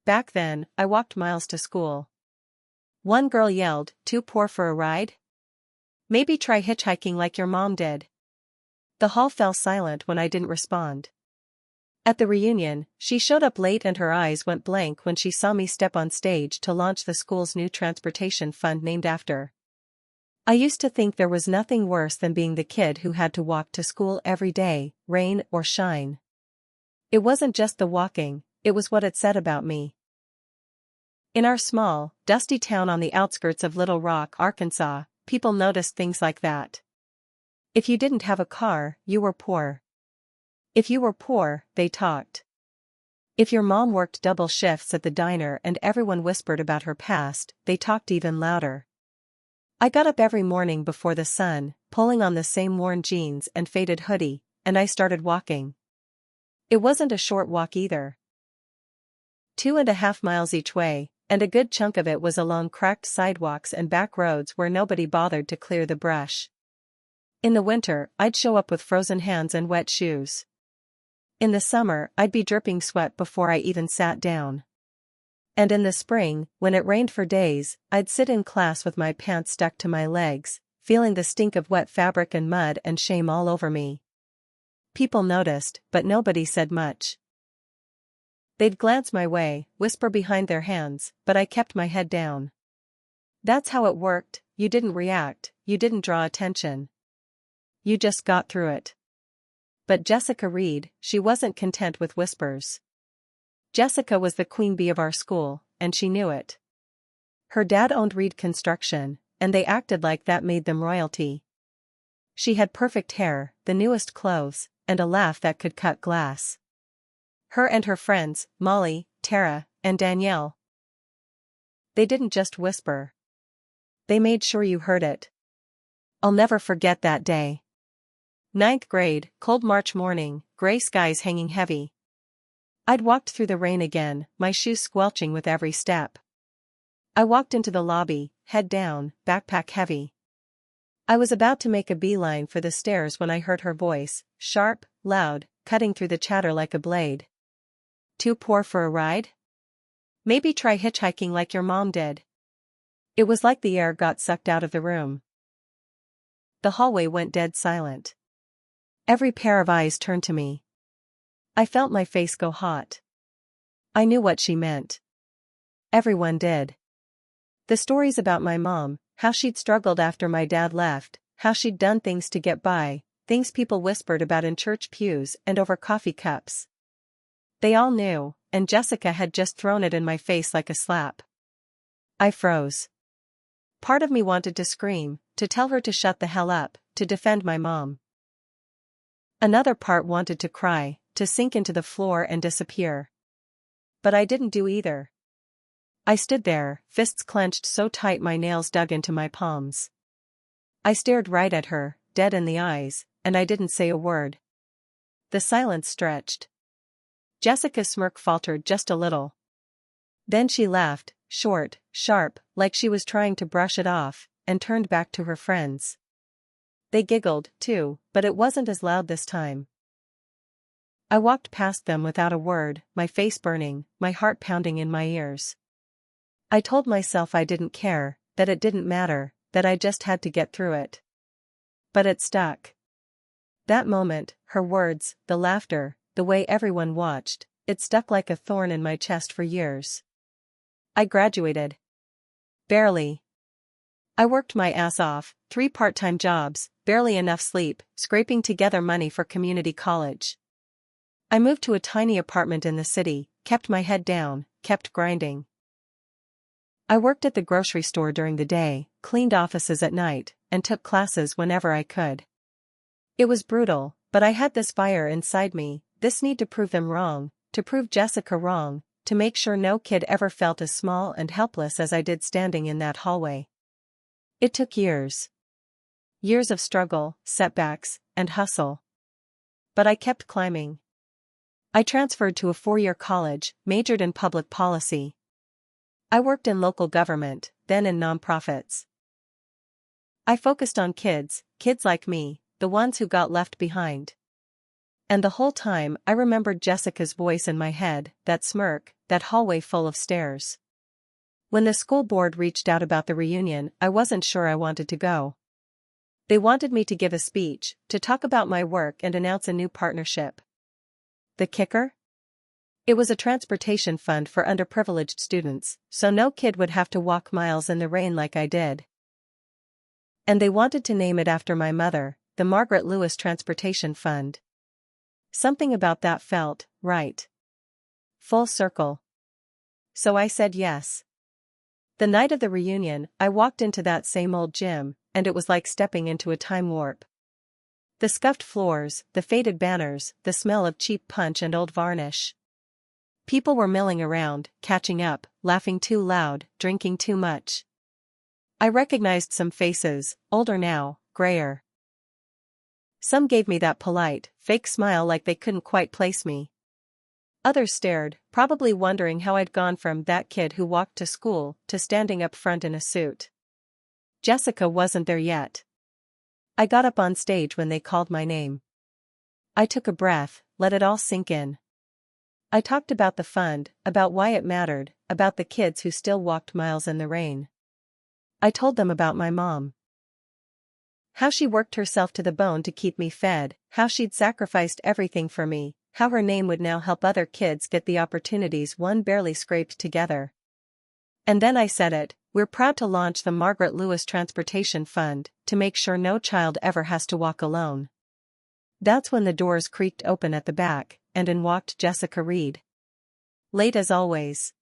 Back then, I walked miles to school. One girl yelled, "Too poor for a ride? Maybe try hitchhiking like your mom did." The hall fell silent when I didn't respond. At the reunion, she showed up late and her eyes went blank when she saw me step on stage to launch the school's new transportation fund named after. I used to think there was nothing worse than being the kid who had to walk to school every day, rain or shine. It wasn't just the walking, it was what it said about me. In our small, dusty town on the outskirts of Little Rock, Arkansas, people noticed things like that. If you didn't have a car, you were poor. If you were poor, they talked. If your mom worked double shifts at the diner and everyone whispered about her past, they talked even louder. I got up every morning before the sun, pulling on the same worn jeans and faded hoodie, and I started walking. It wasn't a short walk either. 2.5 miles each way, and a good chunk of it was along cracked sidewalks and back roads where nobody bothered to clear the brush. In the winter, I'd show up with frozen hands and wet shoes. In the summer, I'd be dripping sweat before I even sat down. And in the spring, when it rained for days, I'd sit in class with my pants stuck to my legs, feeling the stink of wet fabric and mud and shame all over me. People noticed, but nobody said much. They'd glance my way, whisper behind their hands, but I kept my head down. That's how it worked. You didn't react, you didn't draw attention. You just got through it. But Jessica Reed, she wasn't content with whispers. Jessica was the queen bee of our school, and she knew it. Her dad owned Reed Construction, and they acted like that made them royalty. She had perfect hair, the newest clothes, and a laugh that could cut glass. Her and her friends, Molly, Tara, and Danielle. They didn't just whisper. They made sure you heard it. I'll never forget that day. 9th grade, cold March morning, gray skies hanging heavy. I'd walked through the rain again, my shoes squelching with every step. I walked into the lobby, head down, backpack heavy. I was about to make a beeline for the stairs when I heard her voice, sharp, loud, cutting through the chatter like a blade. Too poor for a ride? Maybe try hitchhiking like your mom did. It was like the air got sucked out of the room. The hallway went dead silent. Every pair of eyes turned to me. I felt my face go hot. I knew what she meant. Everyone did. The stories about my mom, how she'd struggled after my dad left, how she'd done things to get by, things people whispered about in church pews and over coffee cups. They all knew, and Jessica had just thrown it in my face like a slap. I froze. Part of me wanted to scream, to tell her to shut the hell up, to defend my mom. Another part wanted to cry, to sink into the floor and disappear. But I didn't do either. I stood there, fists clenched so tight my nails dug into my palms. I stared right at her, dead in the eyes, and I didn't say a word. The silence stretched. Jessica's smirk faltered just a little. Then she laughed, short, sharp, like she was trying to brush it off, and turned back to her friends. They giggled, too, but it wasn't as loud this time. I walked past them without a word, my face burning, my heart pounding in my ears. I told myself I didn't care, that it didn't matter, that I just had to get through it. But it stuck. That moment, her words, the laughter, the way everyone watched, it stuck like a thorn in my chest for years. I graduated. Barely. I worked my ass off, 3 part-time jobs, barely enough sleep, scraping together money for community college. I moved to a tiny apartment in the city, kept my head down, kept grinding. I worked at the grocery store during the day, cleaned offices at night, and took classes whenever I could. It was brutal, but I had this fire inside me, this need to prove them wrong, to prove Jessica wrong, to make sure no kid ever felt as small and helpless as I did standing in that hallway. It took years. Years of struggle, setbacks, and hustle. But I kept climbing. I transferred to a 4-year college, majored in public policy. I worked in local government, then in nonprofits. I focused on kids like me, the ones who got left behind. And the whole time I remembered Jessica's voice in my head, that smirk, that hallway full of stairs. When the school board reached out about the reunion, I wasn't sure I wanted to go. They wanted me to give a speech, to talk about my work and announce a new partnership. The kicker? It was a transportation fund for underprivileged students, so no kid would have to walk miles in the rain like I did. And they wanted to name it after my mother, the Margaret Lewis Transportation Fund. Something about that felt right. Full circle. So I said yes. The night of the reunion, I walked into that same old gym, and it was like stepping into a time warp. The scuffed floors, the faded banners, the smell of cheap punch and old varnish. People were milling around, catching up, laughing too loud, drinking too much. I recognized some faces, older now, grayer. Some gave me that polite, fake smile like they couldn't quite place me. Others stared, probably wondering how I'd gone from that kid who walked to school to standing up front in a suit. Jessica wasn't there yet. I got up on stage when they called my name. I took a breath, let it all sink in. I talked about the fund, about why it mattered, about the kids who still walked miles in the rain. I told them about my mom. How she worked herself to the bone to keep me fed, how she'd sacrificed everything for me, how her name would now help other kids get the opportunities one barely scraped together. And then I said it, we're proud to launch the Margaret Lewis Transportation Fund, to make sure no child ever has to walk alone. That's when the doors creaked open at the back, and in walked Jessica Reed. Late as always.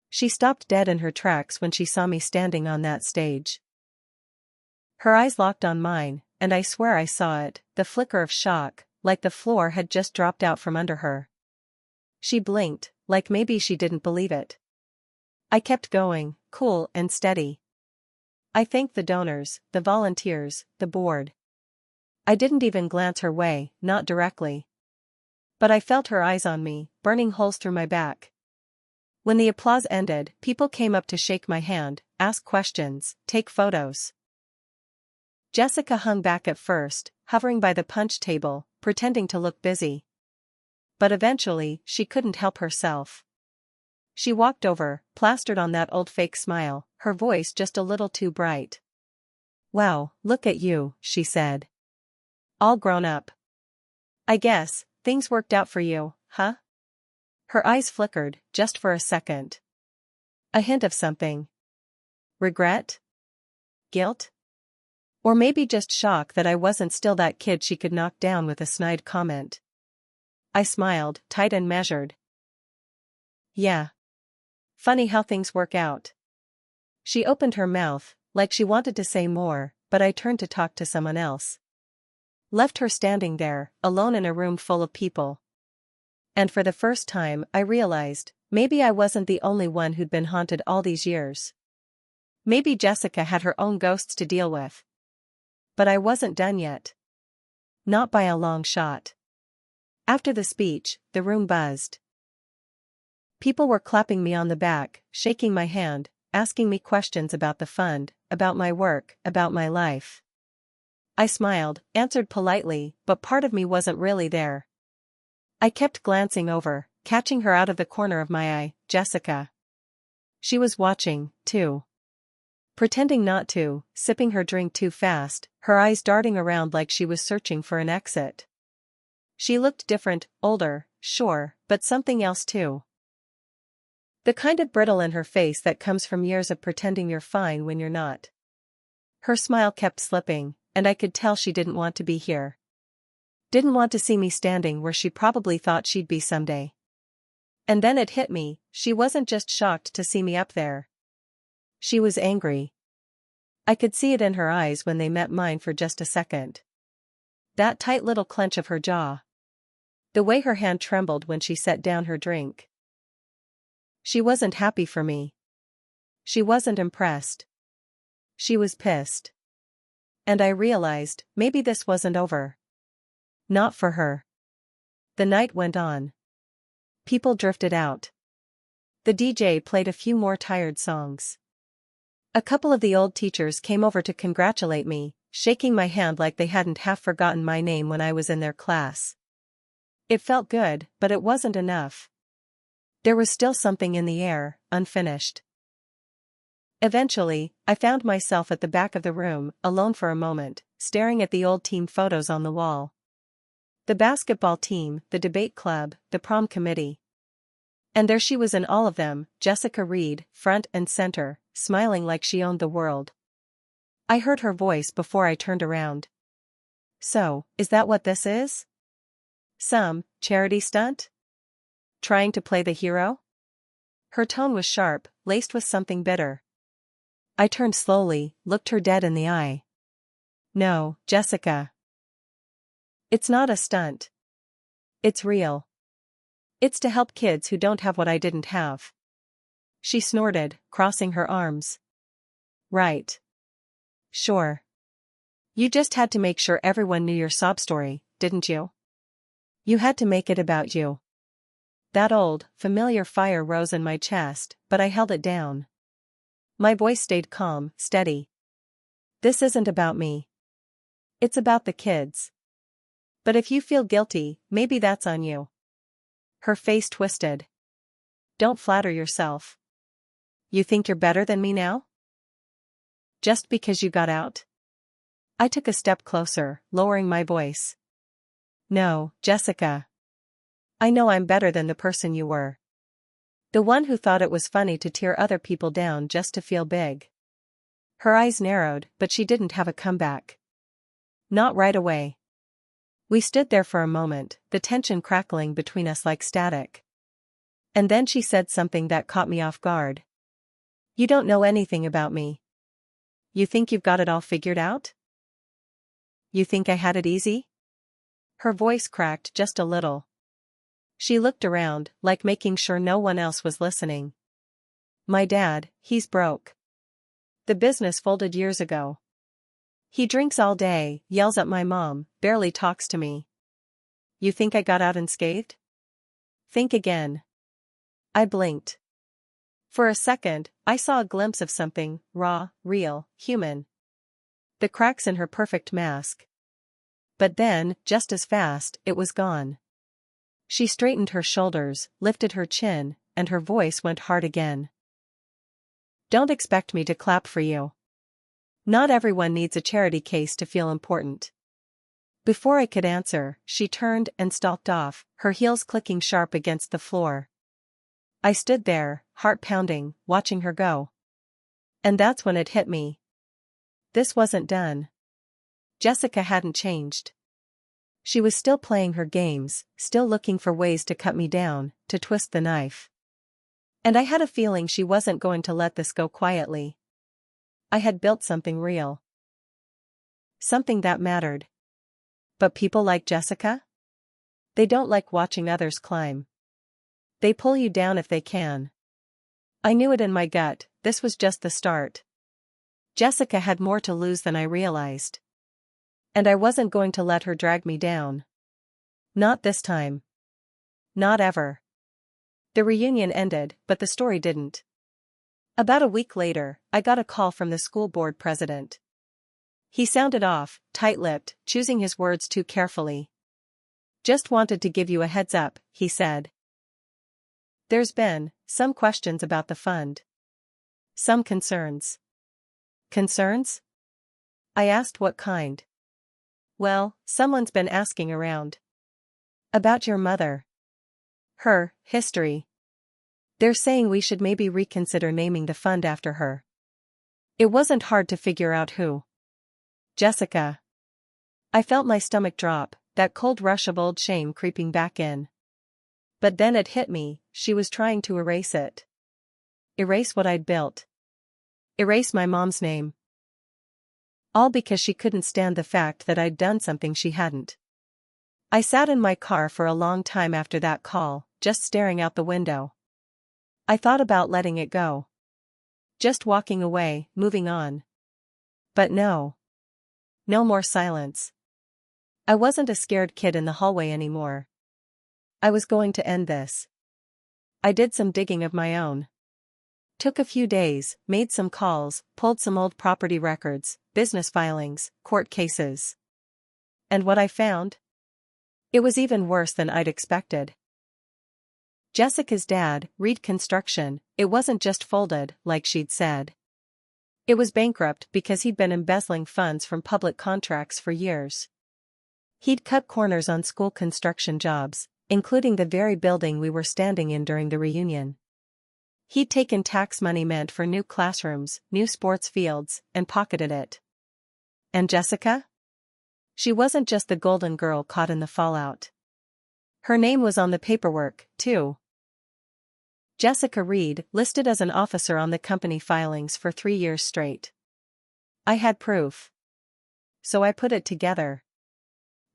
She stopped dead in her tracks when she saw me standing on that stage. Her eyes locked on mine, and I swear I saw it, the flicker of shock, like the floor had just dropped out from under her. She blinked, like maybe she didn't believe it. I kept going, cool and steady. I thanked the donors, the volunteers, the board. I didn't even glance her way, not directly. But I felt her eyes on me, burning holes through my back. When the applause ended, people came up to shake my hand, ask questions, take photos. Jessica hung back at first, hovering by the punch table, pretending to look busy. But eventually, she couldn't help herself. She walked over, plastered on that old fake smile, her voice just a little too bright. "Wow, look at you," she said. "All grown up. I guess, things worked out for you, huh?" Her eyes flickered, just for a second. A hint of something. Regret? Guilt? Or maybe just shock that I wasn't still that kid she could knock down with a snide comment. I smiled, tight and measured. "Yeah. Funny how things work out." She opened her mouth, like she wanted to say more, but I turned to talk to someone else. Left her standing there, alone in a room full of people. And for the first time, I realized, maybe I wasn't the only one who'd been haunted all these years. Maybe Jessica had her own ghosts to deal with. But I wasn't done yet. Not by a long shot. After the speech, the room buzzed. People were clapping me on the back, shaking my hand, asking me questions about the fund, about my work, about my life. I smiled, answered politely, but part of me wasn't really there. I kept glancing over, catching her out of the corner of my eye, Jessica. She was watching, too. Pretending not to, sipping her drink too fast, her eyes darting around like she was searching for an exit. She looked different, older, sure, but something else too. The kind of brittle in her face that comes from years of pretending you're fine when you're not. Her smile kept slipping, and I could tell she didn't want to be here. Didn't want to see me standing where she probably thought she'd be someday. And then it hit me, she wasn't just shocked to see me up there. She was angry. I could see it in her eyes when they met mine for just a second. That tight little clench of her jaw. The way her hand trembled when she set down her drink. She wasn't happy for me. She wasn't impressed. She was pissed. And I realized, maybe this wasn't over. Not for her. The night went on. People drifted out. The DJ played a few more tired songs. A couple of the old teachers came over to congratulate me, shaking my hand like they hadn't half forgotten my name when I was in their class. It felt good, but it wasn't enough. There was still something in the air, unfinished. Eventually, I found myself at the back of the room, alone for a moment, staring at the old team photos on the wall. The basketball team, the debate club, the prom committee. And there she was in all of them, Jessica Reed, front and center, smiling like she owned the world. I heard her voice before I turned around. "So, is that what this is? Some charity stunt? Trying to play the hero?" Her tone was sharp, laced with something bitter. I turned slowly, looked her dead in the eye. "No, Jessica. It's not a stunt. It's real. It's to help kids who don't have what I didn't have." She snorted, crossing her arms. "Right. Sure. You just had to make sure everyone knew your sob story, didn't you? You had to make it about you." That old, familiar fire rose in my chest, but I held it down. My voice stayed calm, steady. "This isn't about me. It's about the kids. But if you feel guilty, maybe that's on you." Her face twisted. "Don't flatter yourself. You think you're better than me now? Just because you got out?" I took a step closer, lowering my voice. "No, Jessica. I know I'm better than the person you were. The one who thought it was funny to tear other people down just to feel big." Her eyes narrowed, but she didn't have a comeback. Not right away. We stood there for a moment, the tension crackling between us like static. And then she said something that caught me off guard. "You don't know anything about me. You think you've got it all figured out? You think I had it easy?" Her voice cracked just a little. She looked around, like making sure no one else was listening. "My dad, he's broke. The business folded years ago. He drinks all day, yells at my mom, barely talks to me. You think I got out unscathed? Think again." I blinked. For a second, I saw a glimpse of something, raw, real, human. The cracks in her perfect mask. But then, just as fast, it was gone. She straightened her shoulders, lifted her chin, and her voice went hard again. "Don't expect me to clap for you. Not everyone needs a charity case to feel important." Before I could answer, she turned and stalked off, her heels clicking sharp against the floor. I stood there, heart pounding, watching her go. And that's when it hit me. This wasn't done. Jessica hadn't changed. She was still playing her games, still looking for ways to cut me down, to twist the knife. And I had a feeling she wasn't going to let this go quietly. I had built something real. Something that mattered. But people like Jessica? They don't like watching others climb. They pull you down if they can. I knew it in my gut, this was just the start. Jessica had more to lose than I realized. And I wasn't going to let her drag me down. Not this time. Not ever. The reunion ended, but the story didn't. About a week later, I got a call from the school board president. He sounded off, tight-lipped, choosing his words too carefully. "Just wanted to give you a heads up," he said. "There's been some questions about the fund. Some concerns." "Concerns?" I asked. "What kind?" "Well, someone's been asking around. About your mother. Her history. They're saying we should maybe reconsider naming the fund after her." It wasn't hard to figure out who. Jessica. I felt my stomach drop, that cold rush of old shame creeping back in. But then it hit me, she was trying to erase it. Erase what I'd built. Erase my mom's name. All because she couldn't stand the fact that I'd done something she hadn't. I sat in my car for a long time after that call, just staring out the window. I thought about letting it go. Just walking away, moving on. But no. No more silence. I wasn't a scared kid in the hallway anymore. I was going to end this. I did some digging of my own. Took a few days, made some calls, pulled some old property records, business filings, court cases. And what I found? It was even worse than I'd expected. Jessica's dad, Reed Construction, it wasn't just folded, like she'd said. It was bankrupt because he'd been embezzling funds from public contracts for years. He'd cut corners on school construction jobs, including the very building we were standing in during the reunion. He'd taken tax money meant for new classrooms, new sports fields, and pocketed it. And Jessica? She wasn't just the golden girl caught in the fallout. Her name was on the paperwork, too. Jessica Reed, listed as an officer on the company filings for 3 years straight. I had proof. So I put it together.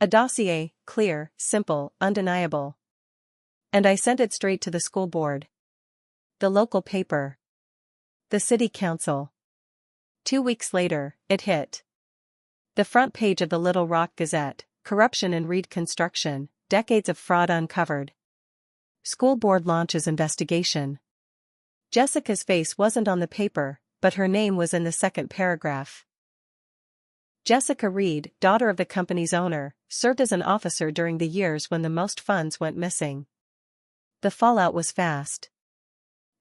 A dossier, clear, simple, undeniable. And I sent it straight to the school board. The local paper. The city council. 2 weeks later, it hit. The front page of the Little Rock Gazette, corruption in Reed Construction, decades of fraud uncovered. School board launches investigation. Jessica's face wasn't on the paper, but her name was in the second paragraph. Jessica Reed, daughter of the company's owner, served as an officer during the years when the most funds went missing. The fallout was fast.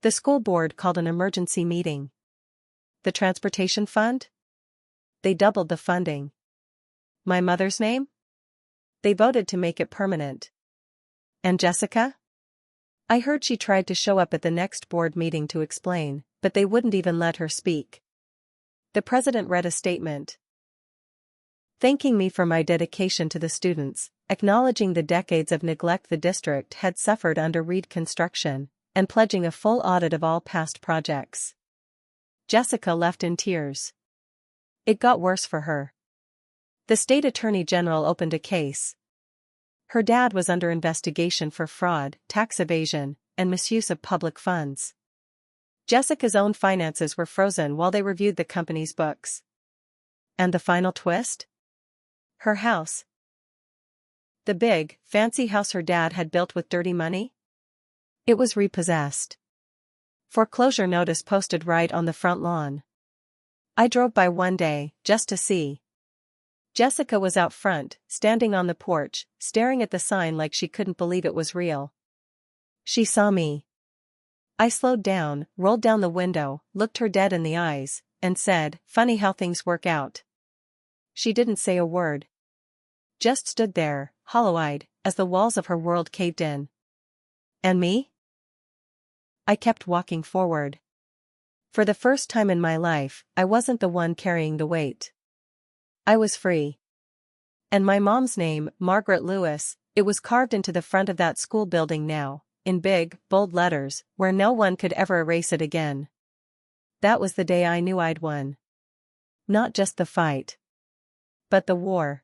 The school board called an emergency meeting. The transportation fund? They doubled the funding. My mother's name? They voted to make it permanent. And Jessica? I heard she tried to show up at the next board meeting to explain, but they wouldn't even let her speak. The president read a statement, thanking me for my dedication to the students, acknowledging the decades of neglect the district had suffered under Reed Construction, and pledging a full audit of all past projects. Jessica left in tears. It got worse for her. The state attorney general opened a case. Her dad was under investigation for fraud, tax evasion, and misuse of public funds. Jessica's own finances were frozen while they reviewed the company's books. And the final twist? Her house. The big, fancy house her dad had built with dirty money? It was repossessed. Foreclosure notice posted right on the front lawn. I drove by one day, just to see. Jessica was out front, standing on the porch, staring at the sign like she couldn't believe it was real. She saw me. I slowed down, rolled down the window, looked her dead in the eyes, and said, "Funny how things work out." She didn't say a word. Just stood there, hollow-eyed, as the walls of her world caved in. And me? I kept walking forward. For the first time in my life, I wasn't the one carrying the weight. I was free. And my mom's name, Margaret Lewis, it was carved into the front of that school building now, in big, bold letters, where no one could ever erase it again. That was the day I knew I'd won. Not just the fight, but the war.